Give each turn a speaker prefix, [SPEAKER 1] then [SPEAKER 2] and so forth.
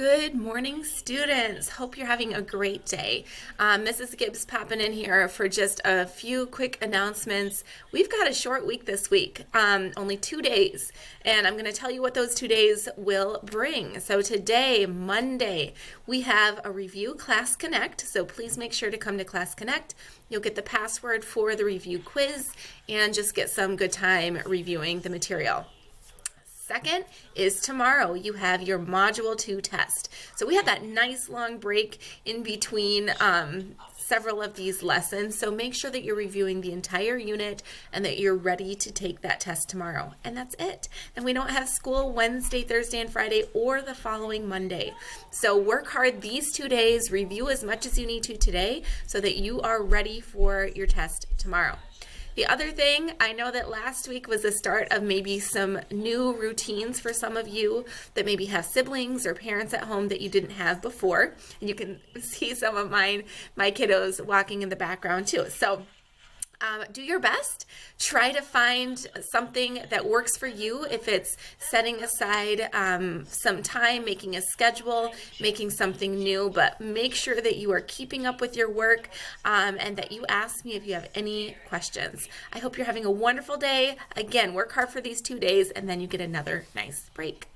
[SPEAKER 1] Good morning, students. Hope you're having a great day. Mrs. Gibbs popping in here for just a few quick announcements. We've got a short week this week, only 2 days, and I'm going to tell you what those 2 days will bring. So today, Monday, we have a review Class Connect, so please make sure to come to Class Connect. You'll get the password for the review quiz and just get some good time reviewing the material. Second is tomorrow. You have your Module 2 test. So we have that nice long break in between several of these lessons. So make sure that you're reviewing the entire unit and that you're ready to take that test tomorrow. And that's it. And we don't have school Wednesday, Thursday, and Friday or the following Monday. So work hard these 2 days. Review as much as you need to today so that you are ready for your test tomorrow. The other thing, I know that last week was the start of maybe some new routines for some of you that maybe have siblings or parents at home that you didn't have before. And you can see some of my kiddos walking in the background too. So do your best. Try to find something that works for you. If it's setting aside some time, making a schedule, making something new, but make sure that you are keeping up with your work and that you ask me if you have any questions. I hope you're having a wonderful day. Again, work hard for these 2 days and then you get another nice break.